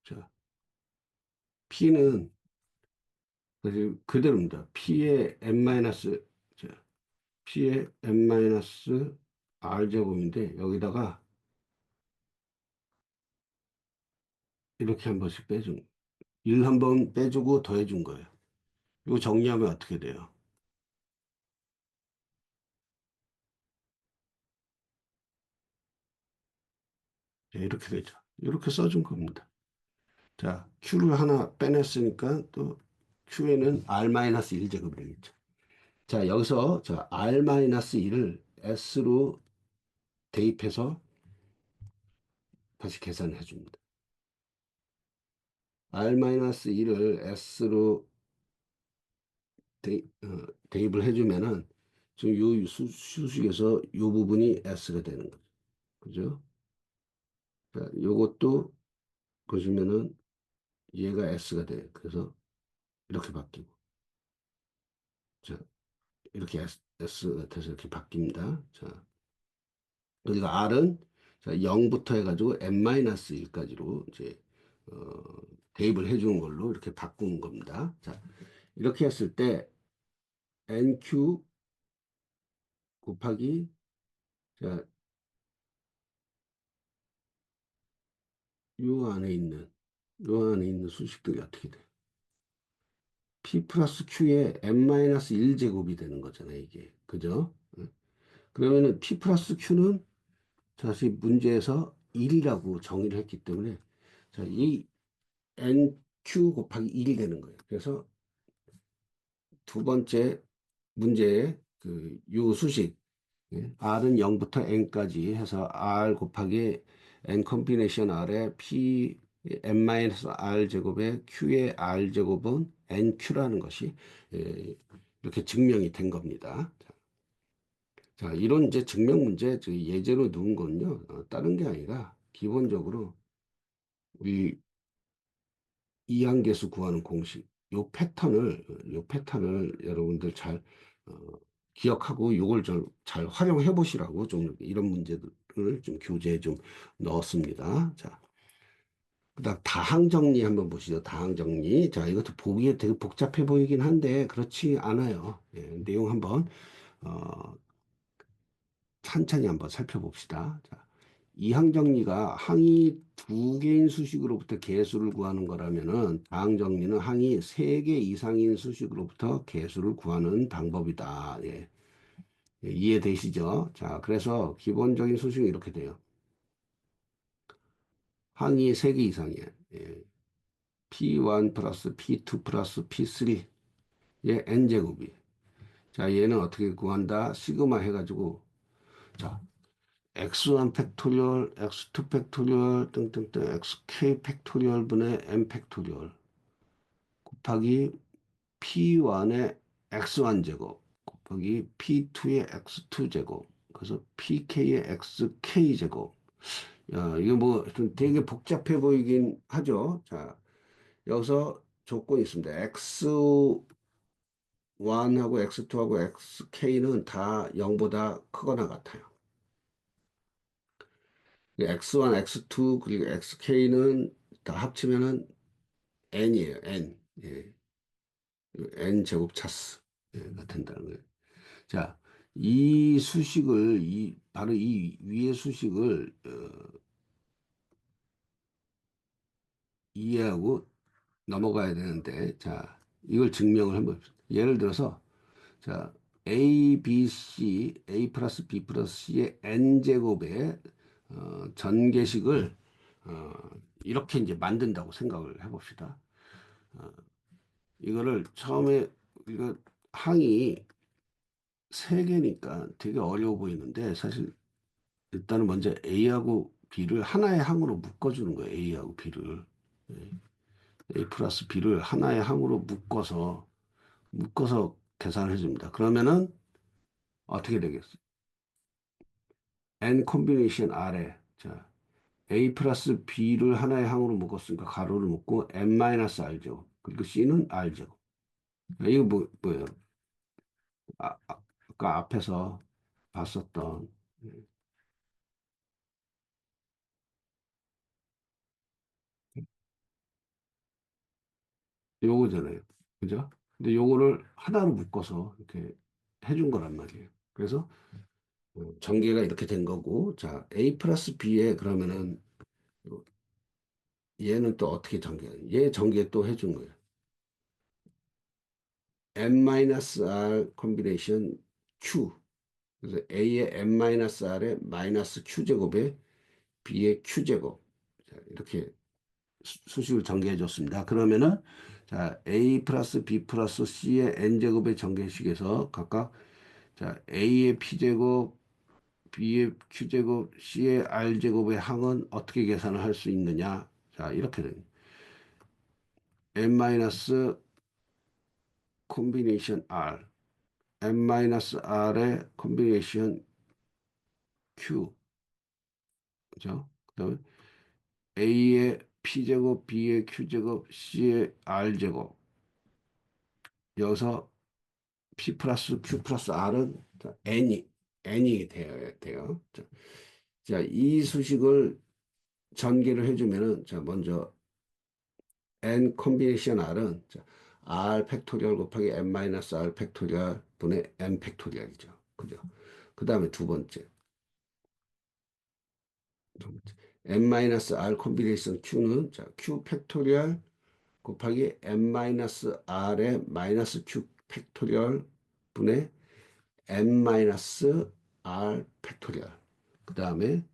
자, P는 그대로입니다. 자, P의 n-r제곱인데 여기다가 이렇게 한 번씩 빼준 1 한 번 빼주고 더해준 거예요. 이거 정리하면 어떻게 돼요? 네, 이렇게 되죠. 이렇게 써준 겁니다. 자, Q를 하나 빼냈으니까 또 Q에는 R-1제곱이 되겠죠. 자, 여기서 R-1을 S로 대입해서 다시 계산해 줍니다. R-1을 S로 대입을 해주면은 지금 요 수식에서 요 부분이 S가 되는 거죠. 그죠? 자, 요것도 보시면은 얘가 S가 돼. 그래서 이렇게 바뀌고. 자, 이렇게 S가 돼서 이렇게 바뀝니다. 자, 여기가 R은 자, 0부터 해가지고 n-1까지로 이제 어, 대입을 해주는 걸로 이렇게 바꾸는 겁니다. 자, 이렇게 했을 때 nq 곱하기 자, 요 안에 있는 수식들이 어떻게 돼? p 플러스 q의 n-1제곱이 되는 거잖아요, 이게. 그죠? 응? 그러면은 p 플러스 q는 다시 문제에서 1이라고 정의를 했기 때문에 자, 이 nq 곱하기 1이 되는 거예요. 그래서 두 번째 문제의 요 수식 예, R은 0부터 N까지 해서 R 곱하기 N 컴비네이션 R의 P N-R 제곱의 Q의 R 제곱은 NQ라는 것이 예, 이렇게 증명이 된 겁니다. 자, 이런 이제 증명 문제 예제로 넣은 건요, 다른 게 아니라 기본적으로 우리 이항계수 구하는 공식, 요 패턴을 여러분들 잘 어, 기억하고 이걸 잘 활용해 보시라고 좀 이런 문제들을 좀 교재에 좀 넣었습니다. 자, 그다음 다항 정리 한번 보시죠. 다항 정리. 자, 이것도 보기에 되게 복잡해 보이긴 한데 그렇지 않아요. 예, 내용 한번 어, 천천히 한번 살펴봅시다. 자, 이항 정리가 항이 두 개인 수식으로부터 개수를 구하는 거라면은 다항 정리는 항이 세 개 이상인 수식으로부터 개수를 구하는 방법이다. 예. 예, 이해되시죠? 자, 그래서 기본적인 수식은 이렇게 돼요. 항이 세 개 이상이에요. 예. P1 플러스 P2 플러스 P3의 n제곱이. 자, 얘는 어떻게 구한다? 시그마 해가지고 자, x1 팩토리얼, x2 팩토리얼 등등등 xk 팩토리얼 분의 n 팩토리얼 곱하기 p1의 x1 제곱 곱하기 p2의 x2 제곱 그래서 pk의 xk 제곱. 야, 이거 뭐 좀 되게 복잡해 보이긴 하죠. 자, 여기서 조건이 있습니다. x1하고 x2하고 xk는 다 0보다 크거나 같아요. X1, X2, 그리고 XK는 다 합치면은 N이에요, N. 예. N 제곱 차수. 예, 가 된다는 거예요. 자, 이 수식을, 바로 이 위의 수식을, 이해하고 넘어가야 되는데, 자, 이걸 증명을 한번, 예를 들어서, 자, A, B, C, A 플러스 B 플러스 C의 N제곱의, 전개식을, 어, 이렇게 이제 만든다고 생각을 해봅시다. 이거를 처음에 이거 항이 세 개니까 되게 어려워 보이는데 사실 일단은 먼저 A하고 B를 하나의 항으로 묶어주는 거예요. A하고 B를. 네. A 플러스 B를 하나의 항으로 묶어서 계산을 해줍니다. 그러면은 어떻게 되겠어요? N 콤비네이션 R에 자 A 플러스 B를 하나의 항으로 묶었으니까 가로를 묶고 N 마이너스 R죠. 그리고 C는 R죠. 이거 뭐예요? 아까 앞에서 봤었던 요거잖아요. 그죠? 근데 요거를 하나로 묶어서 이렇게 해준 거란 말이에요. 그래서 전개가 이렇게 된 거고, 자, A 플러스 B에 그러면은 얘는 또 어떻게 전개해요? 얘 전개 또 해준 거예요. N-R 콤비네이션 Q. 그래서 A의 N-R의 마이너스 Q제곱에 B의 Q제곱. 자, 이렇게 수식을 전개해 줬습니다. 그러면은 자 A 플러스 B 플러스 C의 N제곱의 전개식에서 각각 자 A의 P제곱, B의 Q제곱, C의 R제곱의 항은 어떻게 계산을 할 수 있느냐. 자 이렇게 됩니다. N- 콤비네이션 R, N-R의 콤비네이션 Q, 그죠? 그다음에 A의 P제곱, B의 Q제곱, C의 R제곱. 여기서 P 플러스 Q 플러스 R은 N이 돼요. 자, 이 수식을 전개를 해주면은, 자, 먼저 N 콤비네이션 R은, 자, R 팩토리얼 곱하기 N 마이너스 R 팩토리얼 분의 N 팩토리얼이죠. 그죠? 그 다음에 두 번째. N 마이너스 R 콤비네이션 Q는, 자, Q 팩토리얼 곱하기 N 마이너스 R의 마이너스 Q 팩토리얼 분의 n-r 팩토리얼. 그 다음에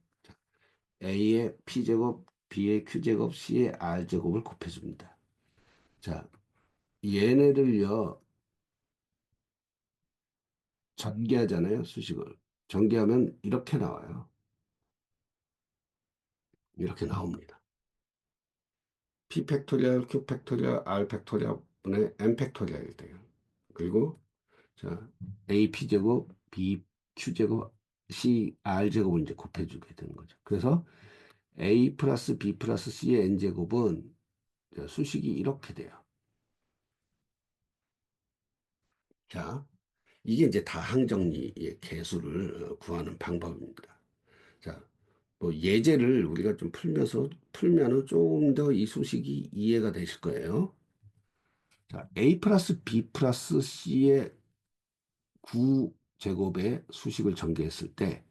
a의 p제곱, b의 q제곱, c의 r제곱을 곱해줍니다. 자, 얘네들요, 전개하잖아요, 수식을. 전개하면 이렇게 나와요. 이렇게 나옵니다. P 팩토리얼, Q 팩토리얼, R 팩토리얼 분의 N 팩토리얼이 돼요. 그리고 자, AP 제곱, B Q 제곱, C R 제곱을 이제 곱해주게 되는 거죠. 그래서 A 플러스 B 플러스 C의 N 제곱은 수식이 이렇게 돼요. 자, 이게 이제 다항정리의 개수를 구하는 방법입니다. 자, 뭐 예제를 우리가 좀 풀면은 조금 더 이 수식이 이해가 되실 거예요. 자, A 플러스 B 플러스 C의 9제곱의 수식을 전개했을 때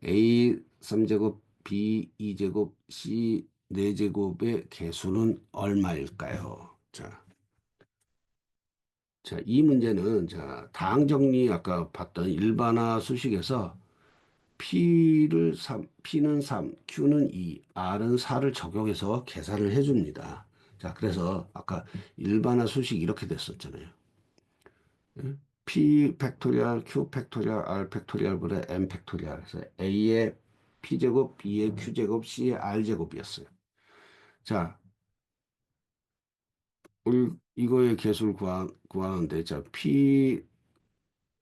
A 3제곱, B 2제곱, C 4제곱의 개수는 얼마일까요? 자, 이 문제는 다항 정리 아까 봤던 일반화 수식에서 P는 3, Q는 2, R은 4를 적용해서 계산을 해줍니다. 자, 그래서 아까 일반화 수식 이렇게 됐었잖아요. 예? P 팩토리얼, Q 팩토리얼, R 팩토리얼분의 M 팩토리얼. 그래서 A의 P제곱, B의 Q제곱, C의 R제곱이었어요. 자, 우리 이거의 개수를 구하는데, 자, P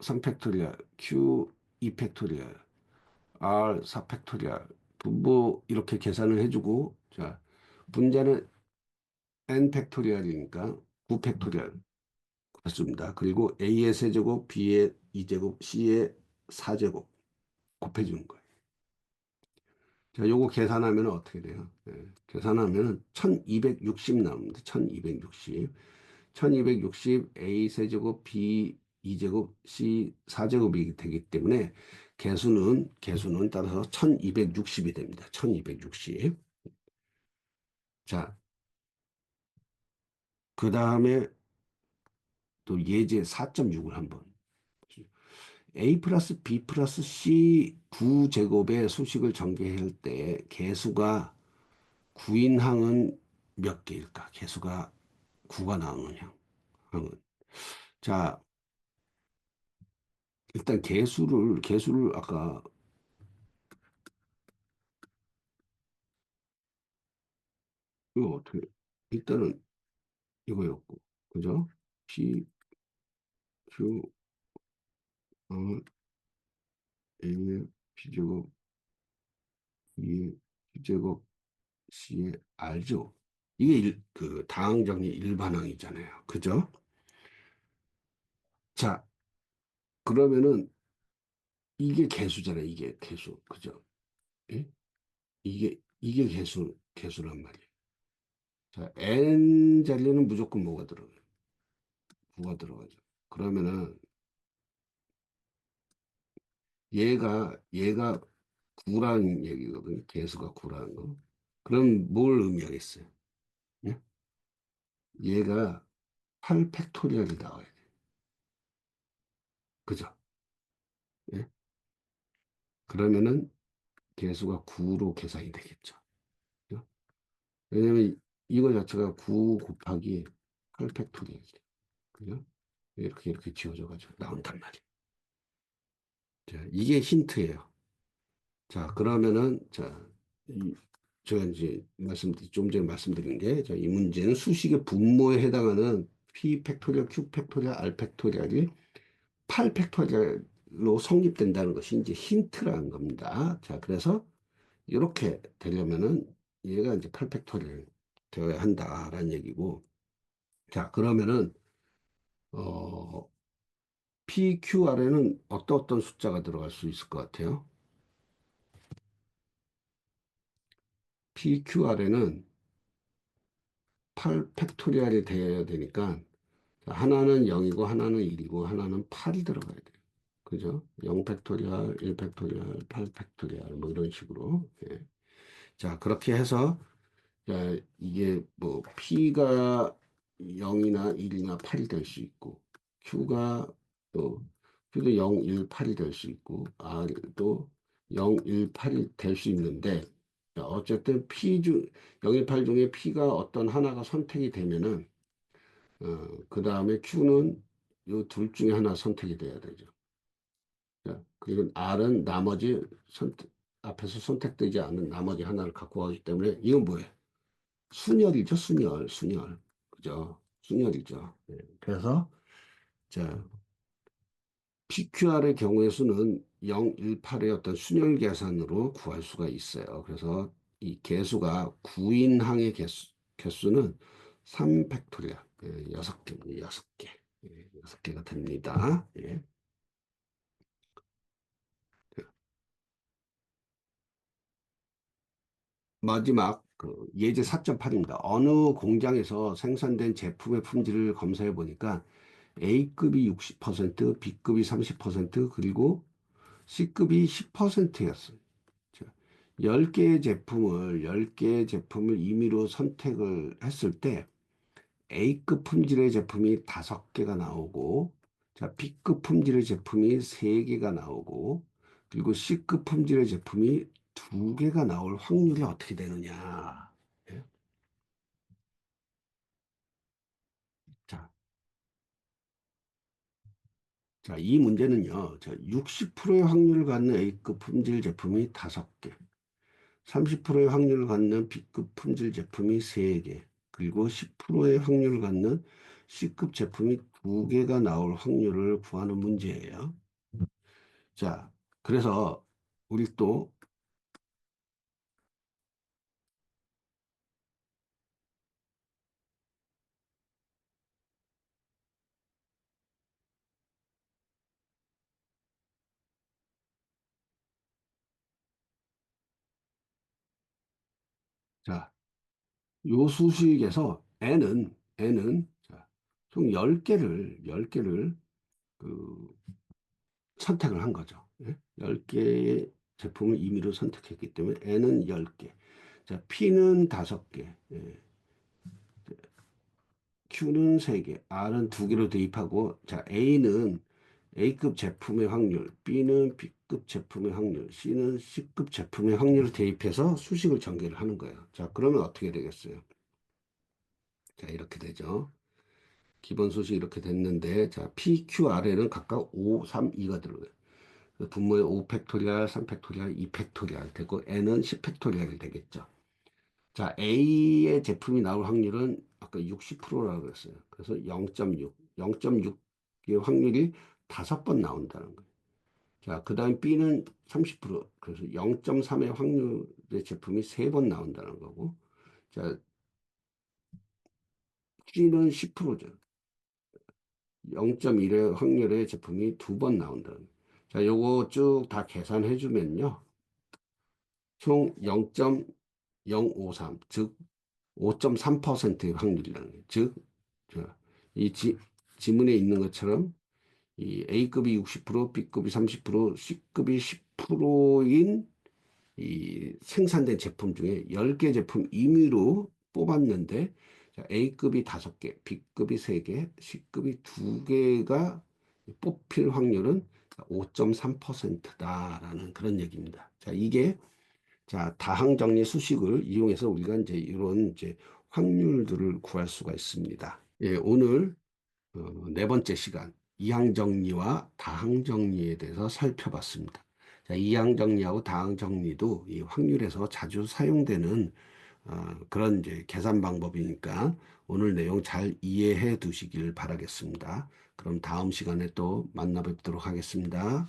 3 팩토리얼, Q 2 팩토리얼, R 4 팩토리얼, 분모 이렇게 계산을 해주고, 자, 분자는 N 팩토리얼이니까 9 팩토리얼 그렇습니다. 그리고 A의 세제곱, B의 2제곱, C의 4제곱 곱해주는 거예요. 자, 요거 계산하면 어떻게 돼요? 계산하면 1260 나옵니다. 1260. 1260 A 세제곱 B 2제곱 C 4제곱이 되기 때문에 개수는 따라서 1260이 됩니다. 1260. 자, 그 다음에 또 예제 4.6을 한번. A 플러스 B 플러스 C 9제곱의 수식을 전개할 때 개수가 구인 항은 몇 개일까? 개수가 9가 나오는 항은. 자, 일단 개수를 아까 이거 어떻게, 일단은 이거였고, 그죠? P, Q, R, A의 P제곱, B의 Q제곱, C의 R죠. 이게 그 다항정리 일반항이잖아요. 그죠? 자, 그러면은 이게 개수잖아요. 이게 개수. 그죠? 예? 이게 개수란 말이에요. 자, n 자리에는 무조건 뭐가 들어가요? 9가 들어가죠. 그러면은 얘가 9라는 얘기거든요. 개수가 9라는 거. 그럼 뭘 의미하겠어요? 예? 얘가 8 팩토리얼이 나와야 돼. 그죠? 예? 그러면은 개수가 9로 계산이 되겠죠. 그죠? 왜냐면 이거 자체가 9 곱하기 8 팩토리얼. 그죠? 이렇게 지워져가지고 나온단 말이에요. 자, 이게 힌트예요. 자, 그러면은, 제가 이제 좀 전에 말씀드린 게, 이 문제는 수식의 분모에 해당하는 P 팩토리얼, Q 팩토리얼, R 팩토리얼이 8 팩토리얼로 성립된다는 것이 이제 힌트라는 겁니다. 자, 그래서 이렇게 되려면은 얘가 이제 8 팩토리얼 되어야 한다라는 얘기고, 자, 그러면은, 어, PQR에는 어떤 숫자가 들어갈 수 있을 것 같아요? PQR에는 8 팩토리얼이 되어야 되니까 하나는 0이고 하나는 1이고 하나는 8이 들어가야 돼요. 그죠? 0 팩토리얼, 1 팩토리얼, 8 팩토리얼 뭐 이런 식으로. 예. 자, 그렇게 해서 자, 이게 뭐 P가 0이나 1이나 8이 될 수 있고 Q가 또 Q도 0, 1, 8이 될 수 있고 R도 0, 1, 8이 될 수 있는데 자, 어쨌든 0, 1, 8 중에 P가 어떤 하나가 선택이 되면은 그 다음에 Q는 이 둘 중에 하나 선택이 돼야 되죠. 자, 그리고 R은 나머지 앞에서 선택되지 않은 나머지 하나를 갖고 가기 때문에 이건 뭐예요? 순열이죠, 순열, 순열. 그죠? 순열이죠. 네. 그래서, 자, PQR의 경우의 수는 018의 어떤 순열 계산으로 구할 수가 있어요. 그래서 이 개수가 9인항의 개수는 3팩토리얼, 6개입니다. 6개. 6개가 됩니다. 예. 마지막 예제 4.8입니다. 어느 공장에서 생산된 제품의 품질을 검사해 보니까 A급이 60%, B급이 30%, 그리고 C급이 10%였어요. 10개의 제품을 임의로 선택을 했을 때 A급 품질의 제품이 5개가 나오고, 자, B급 품질의 제품이 3개가 나오고, 그리고 C급 품질의 제품이 2개가 나올 확률이 어떻게 되느냐. 예? 자, 자, 이 문제는요, 자, 60%의 확률을 갖는 A급 품질 제품이 5개, 30%의 확률을 갖는 B급 품질 제품이 3개, 그리고 10%의 확률을 갖는 C급 제품이 2개가 나올 확률을 구하는 문제예요. 자, 그래서 우리 또, 자, 요 수식에서 N은, 자, 총 10개를 그 선택을 한 거죠. 예? 10개의 제품을 임의로 선택했기 때문에 N은 10개. 자, P는 5개. 예. Q는 3개, R은 2개로 대입하고, 자, A는 A급 제품의 확률, B는 B급 제품의 확률, C는 C급 제품의 확률을 대입해서 수식을 전개를 하는 거예요. 자, 그러면 어떻게 되겠어요? 자, 이렇게 되죠. 기본 수식이 이렇게 됐는데, 자, P, Q, R에는 각각 5, 3, 2가 들어가요. 분모에 5팩토리얼, 3팩토리얼, 2팩토리얼 되고, N은 10팩토리얼이 되겠죠. 자, A의 제품이 나올 확률은 아까 60%라고 그랬어요. 그래서 0.6, 0.6의 확률이 5번 나온다는 거예요. 자, 그 다음 B는 30%, 그래서 0.3의 확률의 제품이 3번 나온다는 거고, 자, C는 10%죠. 0.1의 확률의 제품이 2번 나온다는 거예요. 자, 요거 쭉 다 계산해 주면요. 총 0.053, 즉 5.3%의 확률이라는 거예요. 즉, 이 지문에 있는 것처럼 이 A급이 60%, B급이 30%, C급이 10%인 이 생산된 제품 중에 10개 제품 임의로 뽑았는데 A급이 5개, B급이 3개, C급이 2개가 뽑힐 확률은 5.3%다라는 그런 얘기입니다. 자, 이게 자, 다항정리 수식을 이용해서 우리가 이제 이런 이제 확률들을 구할 수가 있습니다. 예, 오늘 네 번째 시간 이항정리와 다항정리에 대해서 살펴봤습니다. 자, 이항정리하고 다항정리도 이 확률에서 자주 사용되는 그런 이제 계산 방법이니까 오늘 내용 잘 이해해 두시길 바라겠습니다. 그럼 다음 시간에 또 만나 뵙도록 하겠습니다.